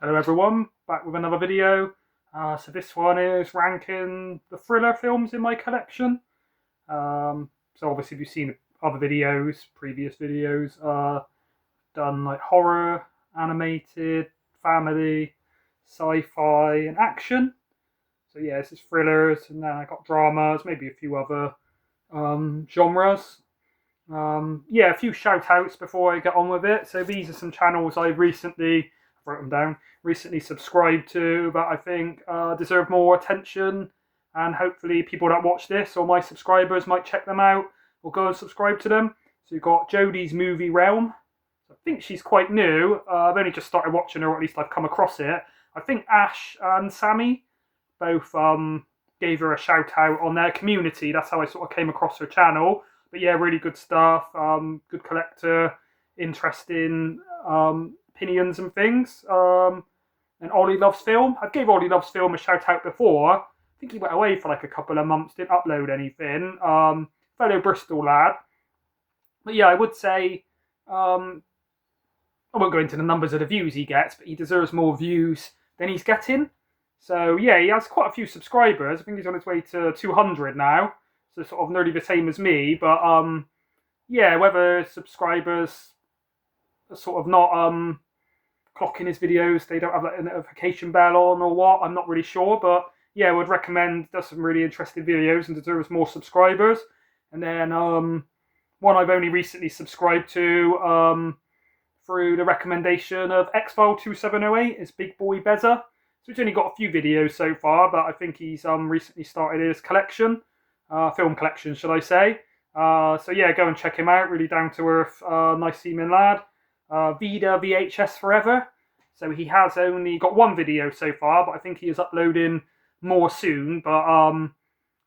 Hello everyone, back with another video. So this one is ranking the thriller films in my collection. So obviously if you've seen other videos, previous videos, done like horror, animated, family, sci-fi and action. So yeah, this is thrillers, and then I got dramas, maybe a few other genres. Yeah, a few shout outs before I get on with it. So these are some channels I've recently, wrote them down, recently subscribed to that I think deserve more attention, and hopefully people that watch this or my subscribers might check them out or go and subscribe to them. So you've got Jodie's Movie Realm. I think she's quite new. I've only just started watching her, or at least I've come across it. I think Ash and Sammy both gave her a shout out on their community. That's how I sort of came across her channel. But yeah, really good stuff. Good collector, interesting opinions and things. And Ollie Loves Film. I gave Ollie Loves Film a shout out before. I think he went away for like a couple of months, didn't upload anything. Fellow Bristol lad. But yeah, I would say I won't go into the numbers of the views he gets, but he deserves more views than he's getting. So yeah, he has quite a few subscribers. I think he's on his way to 200 now. So sort of nearly the same as me. But yeah, whether subscribers are sort of not clocking his videos, they don't have like a notification bell on or what, I'm not really sure. But yeah, I would recommend, does some really interesting videos and deserves more subscribers. And then one I've only recently subscribed to through the recommendation of Xfile 2708 is Big Boy Beza. So he's only got a few videos so far, but I think he's recently started his collection, film collection, should I say. So yeah, go and check him out. Really down to earth, nice seeming lad. Vida VHS Forever. So he has only got one video so far, but I think he is uploading more soon. But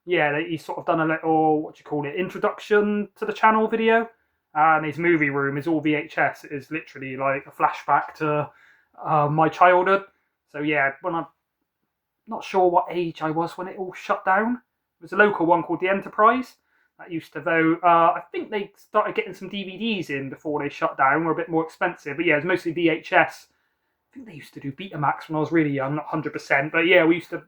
yeah, he's sort of done a little, what do you call it, introduction to the channel video. And his movie room is all VHS. It is literally like a flashback to my childhood. So yeah, when I'm not sure what age I was when it all shut down. It was a local one called The Enterprise that used to vote. I think they started getting some DVDs in before they shut down. Were a bit more expensive, but yeah, it was mostly VHS. I think they used to do Betamax when I was really young, not 100%, but yeah, we used to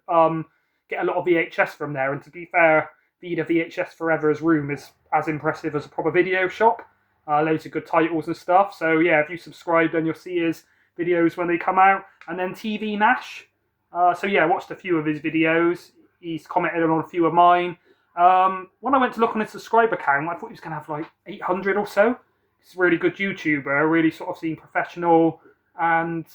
get a lot of VHS from there. And to be fair, Vida VHS Forever's room is as impressive as a proper video shop. Loads of good titles and stuff. So yeah, if you subscribe, then you'll see his videos when they come out. And then TV Nash. So yeah, I watched a few of his videos. He's commented on a few of mine. When I went to look on his subscriber count, I thought he was going to have like 800 or so. He's a really good YouTuber, really sort of seem professional. And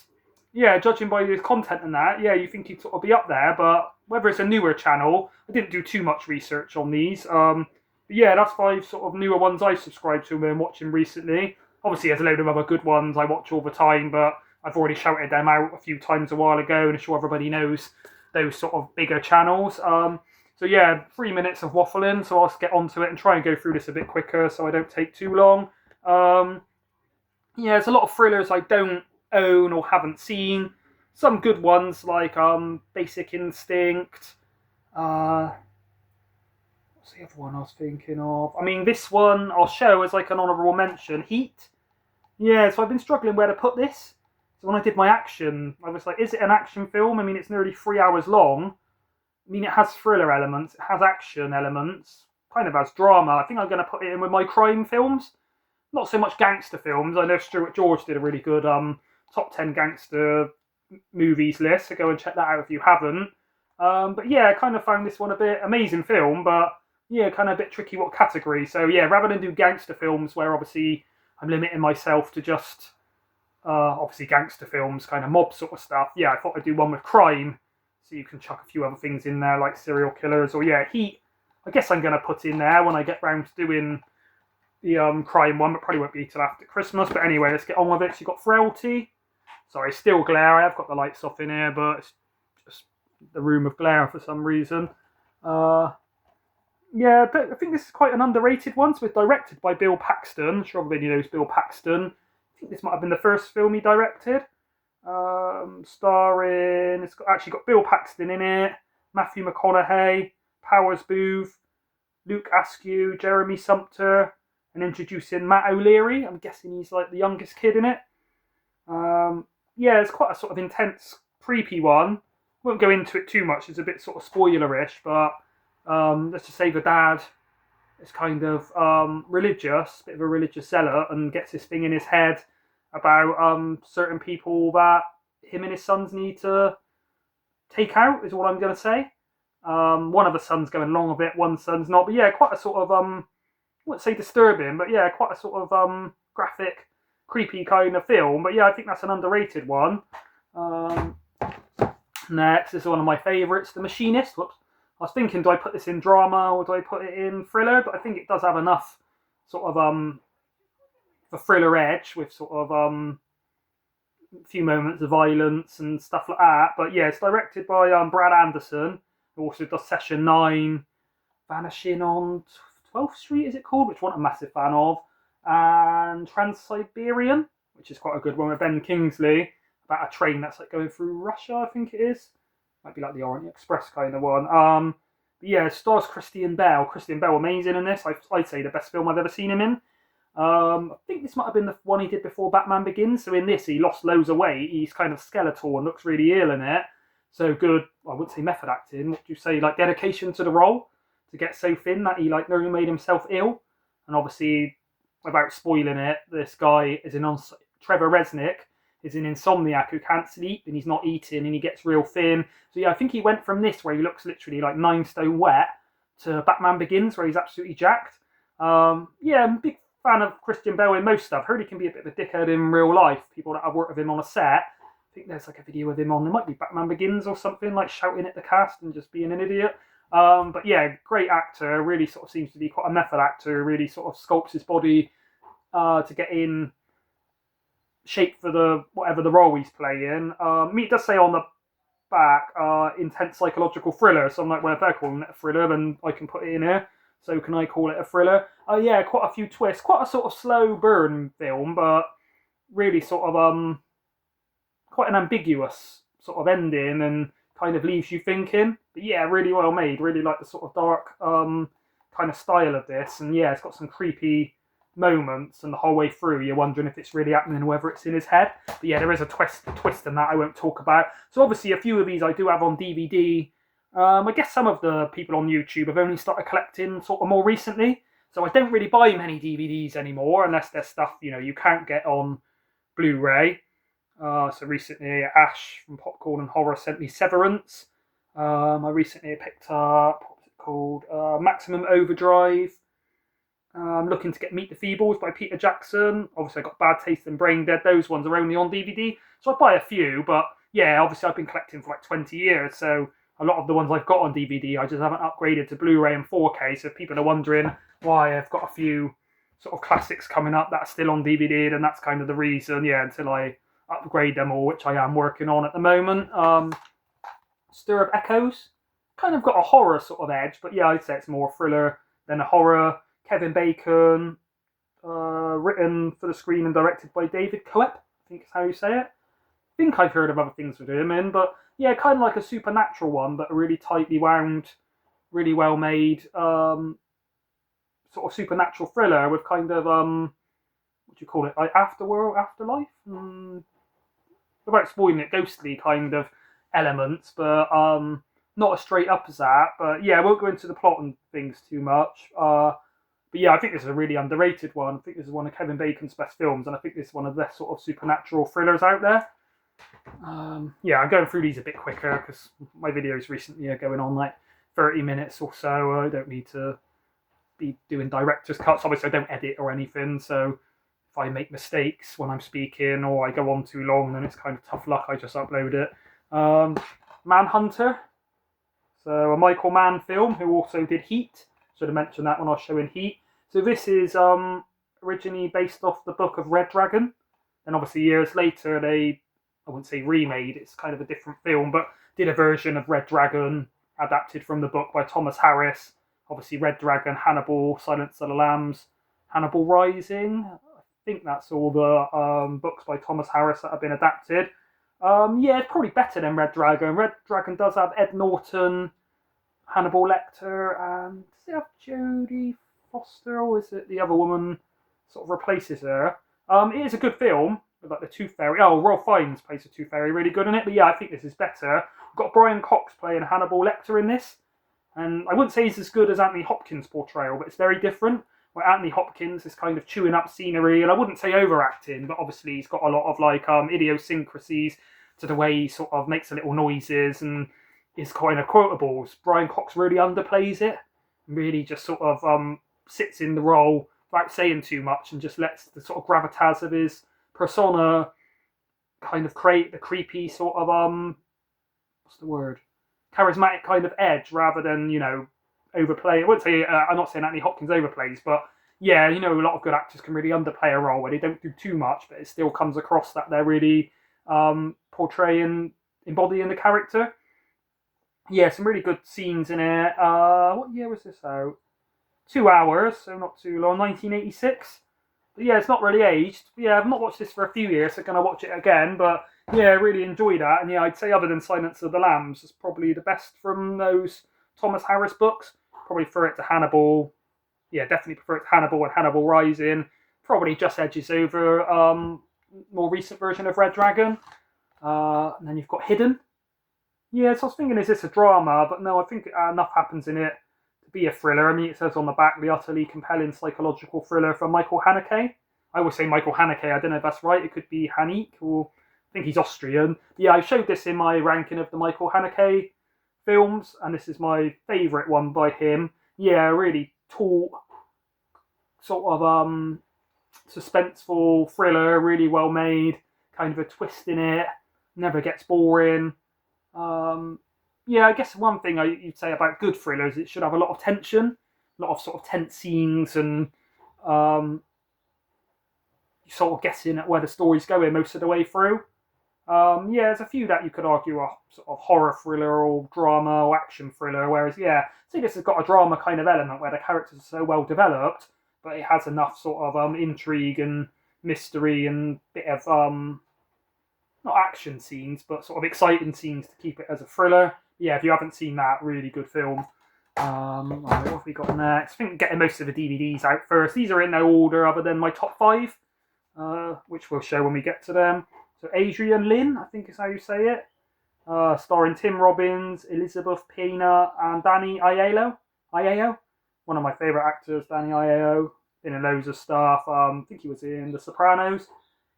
yeah, judging by his content and that, yeah, you think he'd sort of be up there. But whether it's a newer channel, I didn't do too much research on these. But yeah, that's 5 sort of newer ones I've subscribed to and been watching recently. Obviously, there's a load of other good ones I watch all the time, but I've already shouted them out a few times a while ago, and I'm sure everybody knows those sort of bigger channels. So yeah, 3 minutes of waffling, so I'll get onto it and try and go through this a bit quicker so I don't take too long. Yeah, there's a lot of thrillers I don't own or haven't seen. Some good ones like Basic Instinct. What's the other one I was thinking of? I mean, this one I'll show as like an honourable mention. Heat. Yeah, so I've been struggling where to put this. So when I did my action, I was like, is it an action film? I mean, it's nearly 3 hours long. I mean, it has thriller elements, it has action elements, kind of has drama. I think I'm going to put it in with my crime films. Not so much gangster films. I know Stuart George did a really good top 10 gangster movies list, so go and check that out if you haven't. But yeah, I kind of found this one a bit amazing film, but yeah, kind of a bit tricky what category. So yeah, rather than do gangster films where obviously I'm limiting myself to just obviously gangster films, kind of mob sort of stuff. Yeah, I thought I'd do one with crime, so you can chuck a few other things in there like serial killers or yeah, Heat. I guess I'm going to put in there when I get round to doing the crime one, but probably won't be till after Christmas. But anyway, let's get on with it. So you've got Frailty. Sorry, still glare. I have got the lights off in here, but it's just the room of glare for some reason. Yeah, but I think this is quite an underrated one. So it's directed by Bill Paxton. I'm sure everybody knows Bill Paxton. I think this might have been the first film he directed. Starring, it's actually got Bill Paxton in it, Matthew McConaughey, Powers Booth, Luke Askew, Jeremy Sumpter, and introducing Matt O'Leary. I'm guessing he's like the youngest kid in it. yeah, it's quite a sort of intense, creepy one. Won't go into it too much. It's a bit sort of spoilerish, but let's just say the dad is kind of religious, bit of a religious zealot, and gets this thing in his head about certain people that him and his sons need to take out. Is what I'm going to say. One of the sons going along with it, one son's not. But yeah, quite a sort of I wouldn't say disturbing, but yeah, quite a sort of graphic, creepy kind of film. But yeah, I think that's an underrated one. Um, Next is one of my favourites, The Machinist. Whoops. I was thinking, do I put this in drama or do I put it in thriller? But I think it does have enough sort of the thriller edge with sort of a few moments of violence and stuff like that. But yeah, it's directed by Brad Anderson, who also does Session 9, Vanishing on 12th Street, is it called? Which one I'm a massive fan of. And Trans-Siberian, which is quite a good one with Ben Kingsley, about a train that's like going through Russia, I think it is. Might be like the Orient Express kind of one. But yeah, it stars Christian Bale. Christian Bale amazing in this. I'd say the best film I've ever seen him in. I think this might have been the one he did before Batman Begins. So in this, he lost loads of weight. He's kind of skeletal and looks really ill in it. So good, I wouldn't say method acting. What do you say? Like dedication to the role to get so thin that he like nearly made himself ill. And obviously, without spoiling it, this guy is Trevor Resnick is an insomniac who can't sleep and he's not eating and he gets real thin. So yeah, I think he went from this where he looks literally like 9 stone wet to Batman Begins where he's absolutely jacked. Yeah, I'm a big fan of Christian Bale in most stuff. Heard he can be a bit of a dickhead in real life. People that have worked with him on a set. I think there's like a video of him on, there might be Batman Begins or something, like shouting at the cast and just being an idiot. But yeah, great actor, really sort of seems to be quite a method actor, really sort of sculpts his body to get in shape for the whatever the role he's playing. It does say on the back, intense psychological thriller, so I'm like, well, if they're calling it a thriller, then I can put it in here. So can I call it a thriller? Yeah, quite a few twists, quite a sort of slow burn film, but really sort of quite an ambiguous sort of ending and kind of leaves you thinking. But yeah, really well made. Really like the sort of dark kind of style of this, and yeah, it's got some creepy moments, and the whole way through you're wondering if it's really happening or whether it's in his head. But yeah, there is a twist in that I won't talk about. So obviously a few of these I do have on DVD. I guess some of the people on YouTube have only started collecting sort of more recently, so I don't really buy many DVDs anymore unless there's stuff you can't get on Blu-ray. So recently Ash from Popcorn and Horror sent me Severance. I recently picked up, what's it called, Maximum Overdrive. I'm looking to get Meet the Feebles by Peter Jackson. Obviously, I got Bad Taste and Brain Dead. Those ones are only on DVD. So I buy a few, but yeah, obviously I've been collecting for like 20 years. So a lot of the ones I've got on DVD, I just haven't upgraded to Blu-ray and 4K. So if people are wondering why I've got a few sort of classics coming up that are still on DVD, then that's kind of the reason, yeah, until I upgrade them all, which I am working on at the moment. Stir of Echoes. Kind of got a horror sort of edge, but yeah, I'd say it's more thriller than a horror. Kevin Bacon, written for the screen and directed by David Coep, I think is how you say it. I think I've heard of other things with him in, but yeah, kind of like a supernatural one, but a really tightly wound, really well made, sort of supernatural thriller with kind of, what do you call it, like afterlife? Without spoiling it, ghostly kind of elements, but not as straight up as that. But yeah, I won't go into the plot and things too much. But yeah, I think this is a really underrated one. I think this is one of Kevin Bacon's best films, and I think this is one of the best sort of supernatural thrillers out there. Yeah, I'm going through these a bit quicker because my videos recently are going on like 30 minutes or so. I don't need to be doing director's cuts. Obviously, I don't edit or anything, so if I make mistakes when I'm speaking or I go on too long, then it's kind of tough luck. I just upload it. Manhunter. So a Michael Mann film who also did Heat. Should have mentioned that when I was showing Heat. So this is originally based off the book of Red Dragon. And obviously years later they, I wouldn't say remade, it's kind of a different film, but did a version of Red Dragon adapted from the book by Thomas Harris. Obviously Red Dragon, Hannibal, Silence of the Lambs, Hannibal Rising. I think that's all the books by Thomas Harris that have been adapted. Yeah, it's probably better than Red Dragon. Red Dragon does have Ed Norton, Hannibal Lecter, and does it have Jodie Foster, or is it the other woman sort of replaces her? It is a good film. like the Tooth Fairy. Oh, Ralph Fiennes plays the Tooth Fairy really good in it. But yeah, I think this is better. We've got Brian Cox playing Hannibal Lecter in this. And I wouldn't say he's as good as Anthony Hopkins' portrayal, but it's very different. Where Anthony Hopkins is kind of chewing up scenery, and I wouldn't say overacting, but obviously he's got a lot of like idiosyncrasies to the way he sort of makes the little noises and is kind of quotables. Brian Cox really underplays it, really just sort of sits in the role without saying too much and just lets the sort of gravitas of his persona kind of create the creepy sort of what's the word? Charismatic kind of edge rather than, you know, overplay. I wouldn't say, I'm not saying Anthony Hopkins overplays, but yeah, you know, a lot of good actors can really underplay a role where they don't do too much, but it still comes across that they're really portraying, embodying the character. Yeah, some really good scenes in it. What year was this out? 2 hours, so not too long, 1986. But yeah, it's not really aged. Yeah, I've not watched this for a few years, so I'm going to watch it again, but yeah, I really enjoyed that. And yeah, I'd say other than Silence of the Lambs, it's probably the best from those Thomas Harris books. Probably prefer it to Hannibal. Yeah, definitely prefer it to Hannibal and Hannibal Rising. Probably just edges over more recent version of Red Dragon. And then you've got Hidden. Yeah, so I was thinking, is this a drama? But no, I think enough happens in it to be a thriller. I mean, it says on the back, the utterly compelling psychological thriller from Michael Haneke. I always say Michael Haneke. I don't know if that's right. It could be Hanik, or I think he's Austrian. Yeah, I showed this in my ranking of the Michael Haneke films, and this is my favourite one by him. Yeah, really taut, sort of suspenseful thriller, really well made, kind of a twist in it, never gets boring. Yeah, I guess one thing you'd say about good thrillers, it should have a lot of tension, a lot of sort of tense scenes, and you're sort of guessing at where the story's going most of the way through. Yeah, there's a few that you could argue are sort of horror thriller or drama or action thriller, whereas, yeah, see, this has got a drama kind of element where the characters are so well developed, but it has enough sort of intrigue and mystery and bit of, not action scenes, but sort of exciting scenes to keep it as a thriller. Yeah, if you haven't seen that, really good film. What have we got next? I think getting most of the DVDs out first. These are in no order other than my top 5, which we'll show when we get to them. So Adrian Lin, I think is how you say it. Starring Tim Robbins, Elizabeth Pena, and Danny Aiello. One of my favourite actors, Danny Aiello. Been in loads of stuff. I think he was in The Sopranos.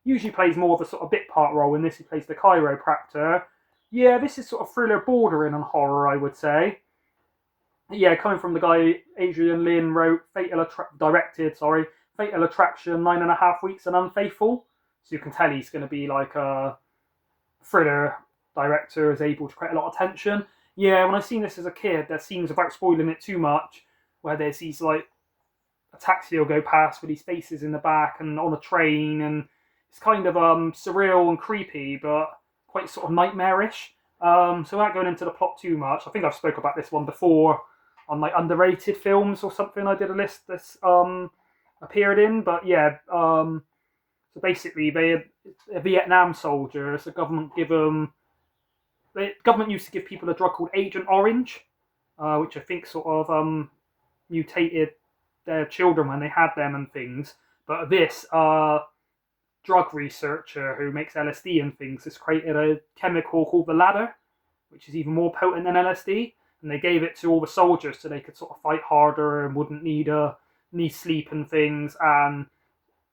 Usually plays more of a sort of bit part role. In this, he plays the chiropractor. Yeah, this is sort of thriller bordering on horror, I would say. Yeah, coming from the guy Adrian Lin wrote, directed, Fatal Attraction, 9.5 Weeks, and Unfaithful. So you can tell he's going to be like a thriller director, is able to create a lot of tension. Yeah, when I seen this as a kid, there's scenes, without spoiling it too much, where there's these like a taxi will go past with these faces in the back and on a train, and it's kind of surreal and creepy, but quite sort of nightmarish. So without going into the plot too much, I think I've spoke about this one before on like underrated films or something. I did a list this appeared in, but yeah. So basically, they're Vietnam soldiers. The government the government used to give people a drug called Agent Orange, which I think sort of mutated their children when they had them and things. But this drug researcher who makes LSD and things has created a chemical called the ladder, which is even more potent than LSD. And they gave it to all the soldiers so they could sort of fight harder and wouldn't need sleep and things. And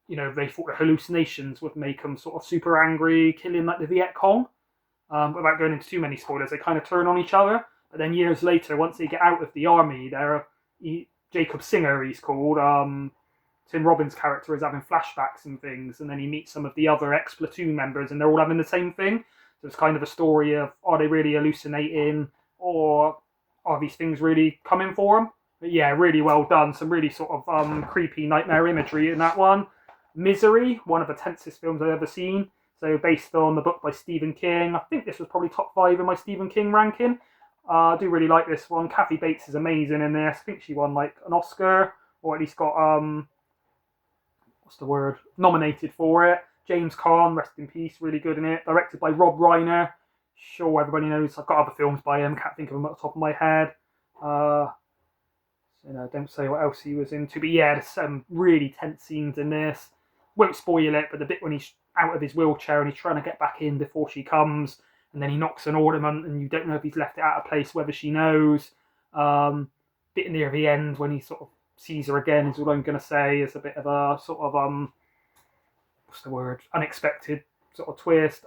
you know, they thought the hallucinations would make them sort of super angry, killing like the Viet Cong. Without going into too many spoilers, they kind of turn on each other. But then years later, once they get out of the army, Jacob Singer, he's called, Tim Robbins' character is having flashbacks and things, and then he meets some of the other ex-platoon members, and they're all having the same thing. So it's kind of a story of, are they really hallucinating, or are these things really coming for them? But yeah, really well done. Some really sort of creepy nightmare imagery in that one. Misery, one of the tensest films I've ever seen. So based on the book by Stephen King. I think this was probably top 5 in my Stephen King ranking. I do really like this one. Kathy Bates is amazing in this. I think she won like an Oscar, or at least got nominated for it. James Caan, rest in peace, really good in it. Directed by Rob Reiner. Sure, everybody knows I've got other films by him. Can't think of them at the top of my head. Don't say what else he was into. But yeah, there's some really tense scenes in this. Won't spoil it, but the bit when he's out of his wheelchair and he's trying to get back in before she comes, and then he knocks an ornament and you don't know if he's left it out of place, whether she knows. Bit near the end when he sort of sees her again is all I'm going to say. Is a bit of a sort of what's the word, unexpected sort of twist.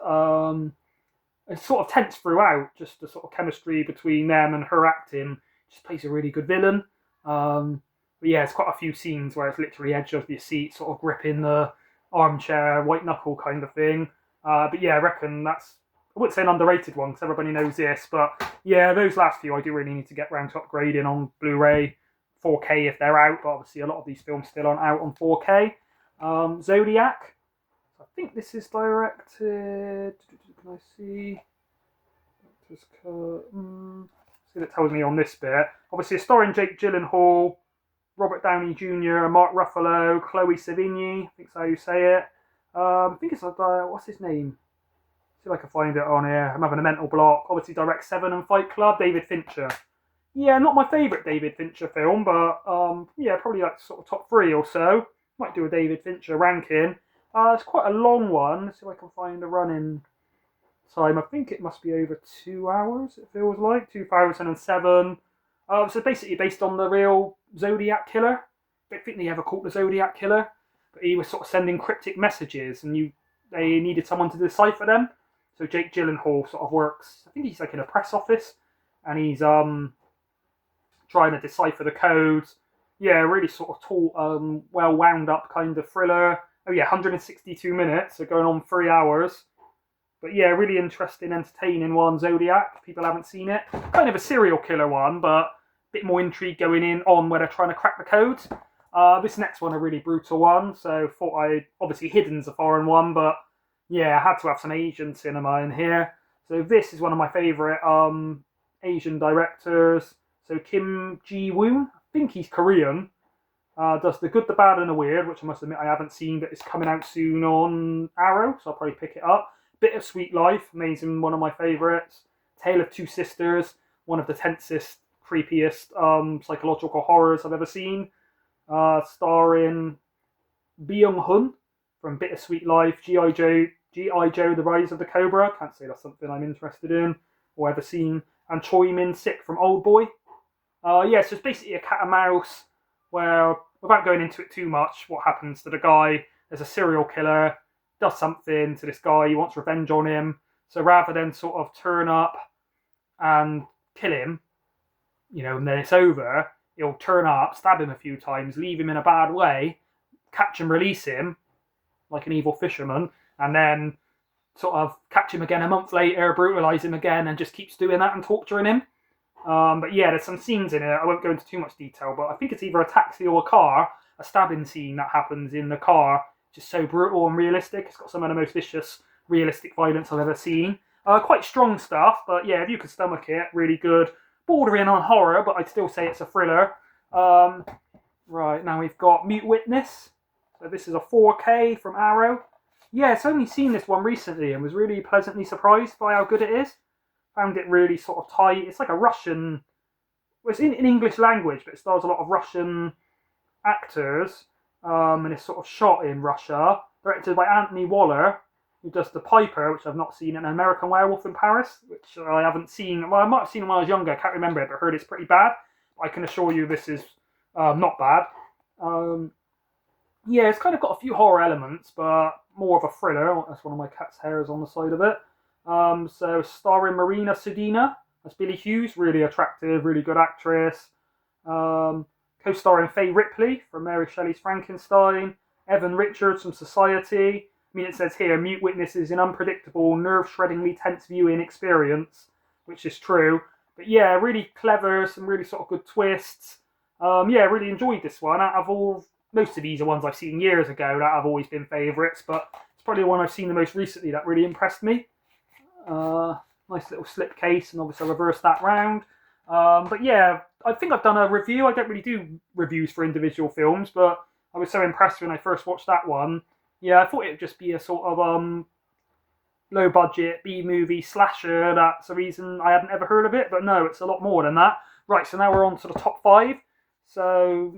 It's sort of tense throughout, just the sort of chemistry between them and her acting. Just plays a really good villain. But yeah, it's quite a few scenes where it's literally edge of your seat, sort of gripping the armchair, white knuckle kind of thing. But yeah, I reckon that's, I wouldn't say an underrated one because everybody knows this, but yeah, those last few I do really need to get round to upgrading on Blu-ray, 4K if they're out, but obviously a lot of these films still aren't out on 4K. Zodiac, I think this is directed, can I see? See what it tells me on this bit. Obviously, it's starring Jake Gyllenhaal, Robert Downey Jr., Mark Ruffalo, Chloe Sevigny, I think that's how you say it. I think it's like, what's his name? See if I can find it on here. I'm having a mental block. Obviously, directs Seven and Fight Club, David Fincher. Yeah, not my favourite David Fincher film, but yeah, probably like sort of top 3 or so. Might do a David Fincher ranking. It's quite a long one. Let's see if I can find a running time. I think it must be over 2 hours, it feels like. 2007. So basically based on the real Zodiac killer. I don't think they ever caught the Zodiac killer, but he was sort of sending cryptic messages and they needed someone to decipher them. So Jake Gyllenhaal sort of works, I think he's like in a press office, and he's trying to decipher the codes. Yeah, really sort of taut, well wound up kind of thriller. Oh yeah, 162 minutes, so going on 3 hours. But yeah, really interesting, entertaining one, Zodiac. People haven't seen it. Kind of a serial killer one, but a bit more intrigue going in on where they're trying to crack the codes. This next one, a really brutal one, so thought I'd, obviously Hidden's a foreign one, but yeah, I had to have some Asian cinema in here. So this is one of my favourite Asian directors. So Kim Ji-woon, I think he's Korean. Does The Good, the Bad and the Weird, which I must admit I haven't seen, but it's coming out soon on Arrow, so I'll probably pick it up. Bittersweet Life, amazing, one of my favourites. Tale of Two Sisters, one of the tensest, creepiest psychological horrors I've ever seen. Starring Byung-hun from Bittersweet Life, G.I. Joe, The Rise of the Cobra, can't say that's something I'm interested in or ever seen, and Choi Min-sik from Old Boy. Yeah, so it's basically a cat and mouse where, without going into it too much, what happens to the guy, there's a serial killer, does something to this guy, he wants revenge on him, so rather than sort of turn up and kill him, you know, and then it's over, he'll turn up, stab him a few times, leave him in a bad way, catch and release him, like an evil fisherman, and then sort of catch him again a month later, brutalise him again, and just keeps doing that and torturing him. But yeah, there's some scenes in it, I won't go into too much detail, but I think it's either a taxi or a car, a stabbing scene that happens in the car, just so brutal and realistic. It's got some of the most vicious, realistic violence I've ever seen. Quite strong stuff, but yeah, if you could stomach it, really good. Bordering on horror, but I'd still say it's a thriller. Right, now we've got Mute Witness. So this is a 4K from Arrow. Yeah, it's only seen this one recently and was really pleasantly surprised by how good it is. Found it really sort of tight. It's like a Russian... Well, it's in English language, but it stars a lot of Russian actors. And it's sort of shot in Russia. Directed by Anthony Waller, who does The Piper, which I've not seen, and An American Werewolf in Paris, which I haven't seen. Well, I might have seen it when I was younger. I can't remember it, but heard it's pretty bad. I can assure you this is not bad. Yeah, it's kind of got a few horror elements, but more of a thriller. That's one of my cat's hairs on the side of it. So starring Marina Sudina as Billy Hughes, really attractive, really good actress. Co-starring Faye Ripley from Mary Shelley's Frankenstein, Evan Richards from Society. I mean, it says here, Mute Witness is an unpredictable, nerve-shreddingly tense viewing experience, which is true. But yeah, really clever, some really sort of good twists. Yeah, really enjoyed this one. Out of all, most of these are ones I've seen years ago that have always been favourites, but it's probably the one I've seen the most recently that really impressed me. Nice little slip case, and obviously I reversed that round. But yeah, I think I've done a review. I don't really do reviews for individual films, but I was so impressed when I first watched that one. Yeah, I thought it would just be a sort of low budget B-movie slasher. That's the reason I hadn't ever heard of it, but no, it's a lot more than that. Right, so now we're on to the top 5. So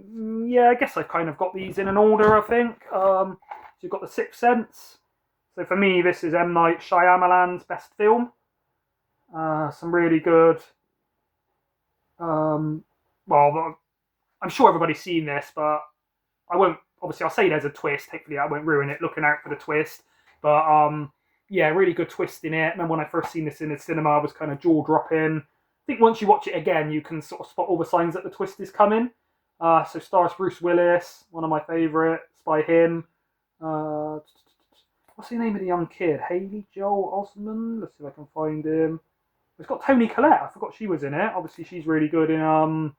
yeah, I guess I've kind of got these in an order, I think. So you've got The Sixth Sense. So for me, this is M. Night Shyamalan's best film. Some really good. Well, I'm sure everybody's seen this, but I won't. Obviously, I'll say there's a twist. Hopefully, I won't ruin it. Looking out for the twist. But yeah, really good twist in it. Remember when I first seen this in the cinema, I was kind of jaw dropping. I think once you watch it again, you can sort of spot all the signs that the twist is coming. So stars Bruce Willis, one of my favourites by him. What's the name of the young kid? Haley Joel Osment. Let's see if I can find him. It's got Toni Collette. I forgot she was in it. Obviously, she's really good in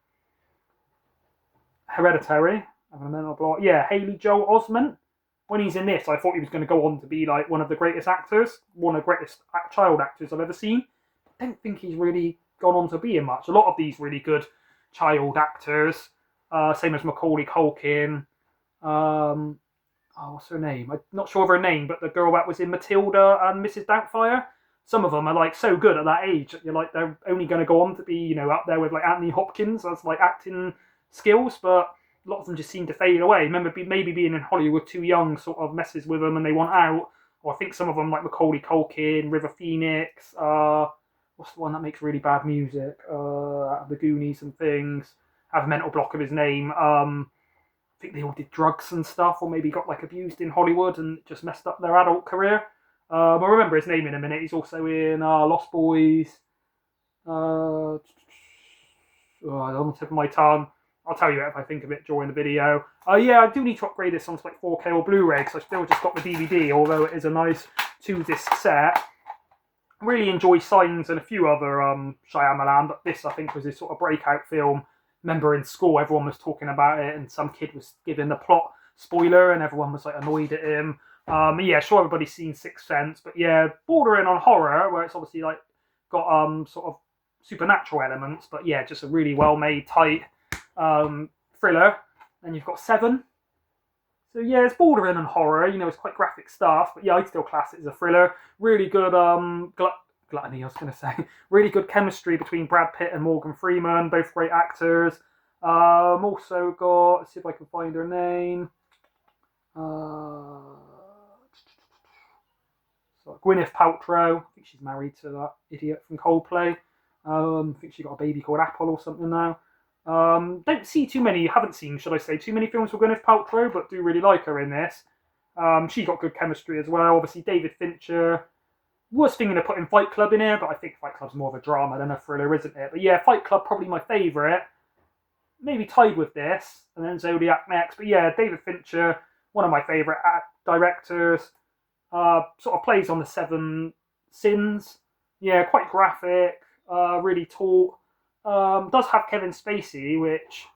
Hereditary. Having a mental block. Yeah, Haley Joel Osment. When he's in this, I thought he was going to go on to be like one of the greatest actors, one of the greatest child actors I've ever seen. I don't think he's really gone on to be in much. A lot of these really good child actors, same as Macaulay Culkin. What's her name? I'm not sure of her name, but the girl that was in Matilda and Mrs. Doubtfire. Some of them are like so good at that age that you're like they're only going to go on to be, you know, up there with like Anthony Hopkins as like acting skills, but a lot of them just seem to fade away. Remember, maybe being in Hollywood too young sort of messes with them and they want out. Or I think some of them like Macaulay Culkin, River Phoenix, what's the one that makes really bad music? The Goonies and things. I have a mental block of his name. I think they all did drugs and stuff, or maybe got like abused in Hollywood and just messed up their adult career. I'll remember his name in a minute. He's also in Lost Boys. On the tip of my tongue. I'll tell you if I think of it during the video. Yeah, I do need to upgrade this onto like 4K or Blu-ray because I still just got the DVD, although it is a nice 2-disc set. I really enjoy Signs and a few other Shyamalan, but this I think was his sort of breakout film. Remember in school everyone was talking about it and some kid was giving the plot spoiler and everyone was like annoyed at him. Yeah, sure everybody's seen Sixth Sense, but yeah, bordering on horror where it's obviously like got sort of supernatural elements, but yeah, just a really well made, tight thriller. Then you've got Seven. So yeah, it's bordering on horror, you know, it's quite graphic stuff, but yeah, I'd still class it as a thriller. Really good gluttony, I was going to say. Really good chemistry between Brad Pitt and Morgan Freeman, both great actors. Also got, let's see if I can find her name. Gwyneth Paltrow. I think she's married to that idiot from Coldplay. I think she got a baby called Apple or something now. Don't see too many, haven't seen, should I say, too many films with Gwyneth Paltrow, but do really like her in this. She got good chemistry as well. Obviously, David Fincher. Was thinking of putting Fight Club in here, but I think Fight Club's more of a drama than a thriller, isn't it? But yeah, Fight Club probably my favourite. Maybe tied with this, and then Zodiac next. But yeah, David Fincher, one of my favourite directors. Sort of plays on the 7 sins. Yeah, quite graphic, really taut. Does have Kevin Spacey, which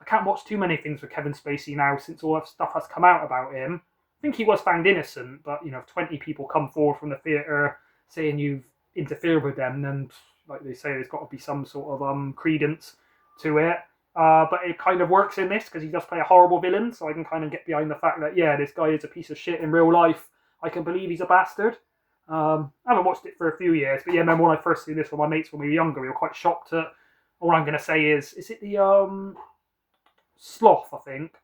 I can't watch too many things with Kevin Spacey now since all that stuff has come out about him. I think he was found innocent, but you know, if 20 people come forward from the theatre saying you've interfered with them, then like they say, there's got to be some sort of credence to it. But it kind of works in this because he does play a horrible villain, so I can kind of get behind the fact that yeah, this guy is a piece of shit in real life. I can believe he's a bastard. I haven't watched it for a few years, but yeah, remember when I first seen this with my mates when we were younger, we were quite shocked at. All I'm going to say is it the Sloth, I think,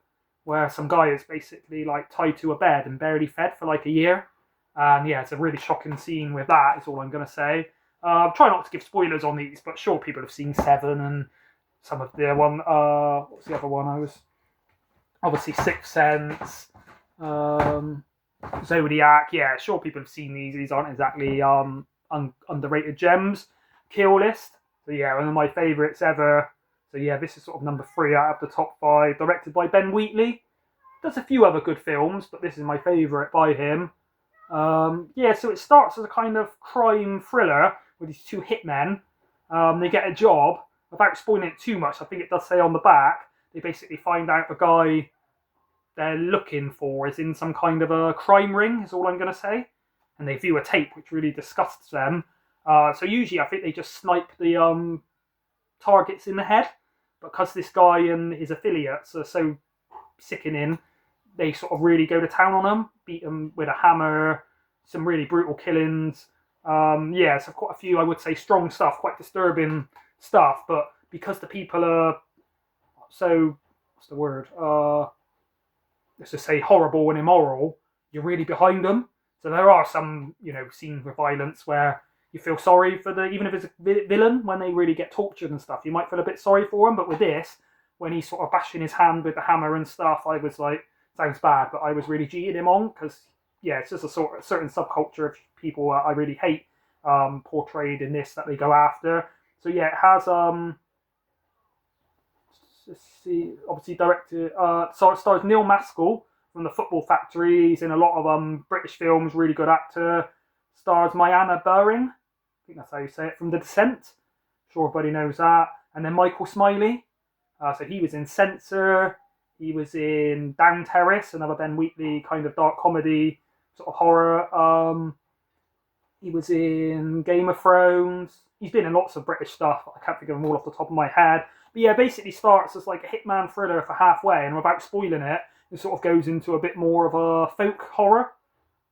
where some guy is basically like tied to a bed and barely fed for like a year. And yeah, it's a really shocking scene with that, is all I'm going to say. Try not to give spoilers on these, but sure people have seen Seven and some of the one, what's the other one? I was obviously Sixth Sense, Zodiac. Yeah, sure people have seen these. These aren't exactly underrated gems. Kill List. So yeah, one of my favourites ever. So yeah, this is sort of number 3 out of the top 5. Directed by Ben Wheatley. Does a few other good films, but this is my favourite by him. Yeah, so it starts as a kind of crime thriller with these 2 hitmen. They get a job. Without spoiling it too much, I think it does say on the back, they basically find out the guy they're looking for is in some kind of a crime ring, is all I'm going to say. And they view a tape which really disgusts them. So usually I think they just snipe the targets in the head. Because this guy and his affiliates are so sickening, they sort of really go to town on them, beat them with a hammer, some really brutal killings. Yeah, so quite a few, I would say, strong stuff, quite disturbing stuff. But because the people are so, what's the word? Let's just say horrible and immoral, you're really behind them. So there are some, scenes with violence where you feel sorry for even if it's a villain, when they really get tortured and stuff, you might feel a bit sorry for him. But with this, when he's sort of bashing his hand with the hammer and stuff, I was like, sounds bad, but I was really cheating him on, because it's just a sort of certain subculture of people I really hate portrayed in this that they go after. So it has let's see, obviously directed stars Neil Maskell from The Football Factory. He's in a lot of British films, really good actor. Stars Myanmar Buring, I think that's how you say it, from The Descent. I'm sure everybody knows that. And then Michael Smiley. So he was in Censor. He was in Down Terrace, another Ben Wheatley kind of dark comedy, sort of horror. He was in Game of Thrones. He's been in lots of British stuff. I can't think of them all off the top of my head. But basically starts as like a hitman thriller for halfway, and without spoiling it, it sort of goes into a bit more of a folk horror.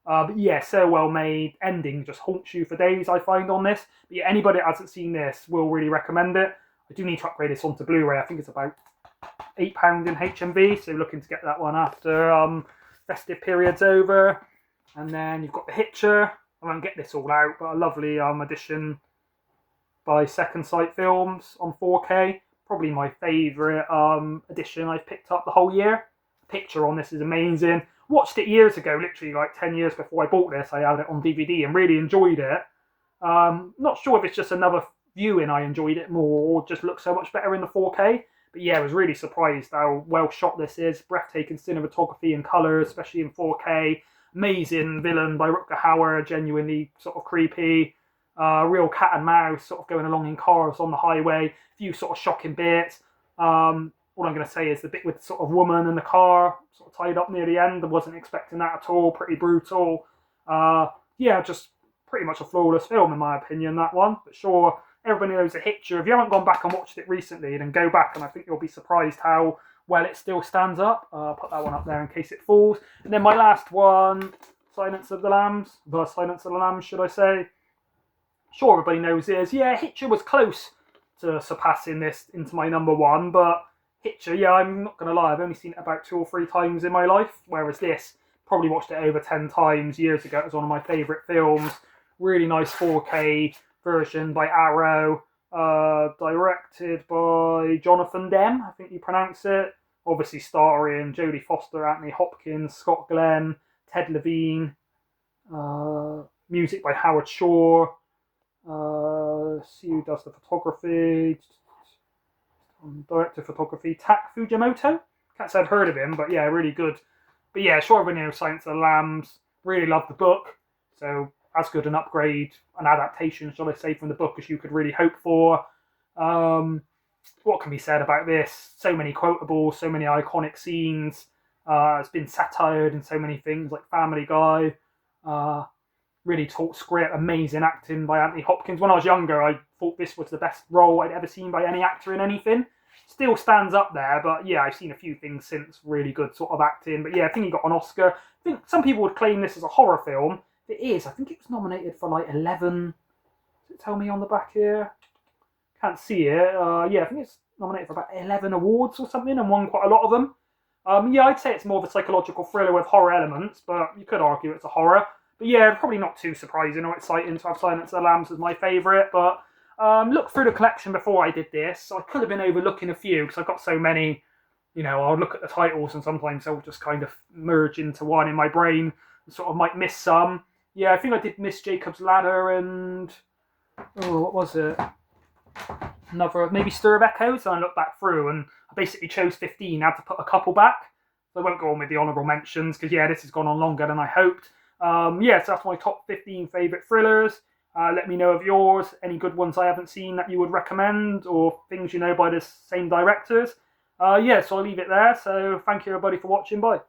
But so well made. Ending just haunts you for days, I find, on this. But anybody that hasn't seen this will really recommend it. I do need to upgrade this onto Blu-ray. I think it's about £8 in HMV, so looking to get that one after festive period's over. And then you've got The Hitcher. I won't get this all out, but a lovely edition by Second Sight Films on 4K. Probably my favourite edition I've picked up the whole year. The picture on this is amazing. Watched it years ago, literally like 10 years before I bought this. I had it on DVD and really enjoyed it. Not sure if it's just another viewing I enjoyed it more, or just looks so much better in the 4K. But I was really surprised how well shot this is. Breathtaking cinematography and colour, especially in 4K. Amazing villain by Rutger Hauer, genuinely sort of creepy. Real cat and mouse, sort of going along in cars on the highway. A few sort of shocking bits. All I'm going to say is the bit with the sort of woman in the car, sort of tied up near the end. I wasn't expecting that at all. Pretty brutal. Just pretty much a flawless film in my opinion, that one. But sure, everybody knows The Hitcher. If you haven't gone back and watched it recently, then go back, and I think you'll be surprised how well it still stands up. I'll put that one up there in case it falls. And then my last one, Silence of the Lambs, should I say. Sure, everybody knows it is. Hitcher was close to surpassing this into my number one, but Hitcher, I'm not going to lie, I've only seen it about 2 or 3 times in my life, whereas this, probably watched it over 10 times years ago. It was one of my favourite films. Really nice 4K version by Arrow, directed by Jonathan Demme, I think you pronounce it. Obviously starring Jodie Foster, Anthony Hopkins, Scott Glenn, Ted Levine. Music by Howard Shore. See who does the photography. Director of photography, Tak Fujimoto. Can't say I've heard of him, but really good. But sure, everybody knows Silence of the Lambs. Really love the book. So as good an upgrade, an adaptation, shall I say, from the book as you could really hope for. What can be said about this? So many quotables, so many iconic scenes. It's been satired in so many things, like Family Guy. Really taut script, amazing acting by Anthony Hopkins. When I was younger, I thought this was the best role I'd ever seen by any actor in anything. Still stands up there, but I've seen a few things since, really good sort of acting. But I think he got an Oscar. I think some people would claim this as a horror film. It is. I think it was nominated for like 11. Does it tell me on the back here? Can't see it. I think it's nominated for about 11 awards or something, and won quite a lot of them. I'd say it's more of a psychological thriller with horror elements, but you could argue it's a horror. But probably not too surprising or exciting to have Silence of the Lambs as my favourite. But looked through the collection before I did this. I could have been overlooking a few because I've got so many. I'll look at the titles and sometimes they'll just kind of merge into one in my brain. And sort of might miss some. I think I did miss Jacob's Ladder and what was it? Another, maybe Stir of Echoes. And I looked back through and I basically chose 15. I had to put a couple back. So I won't go on with the honourable mentions because this has gone on longer than I hoped. So that's my top 15 favourite thrillers. Let me know of yours, any good ones I haven't seen that you would recommend, or things you know by the same directors. So I'll leave it there. So thank you everybody for watching. Bye.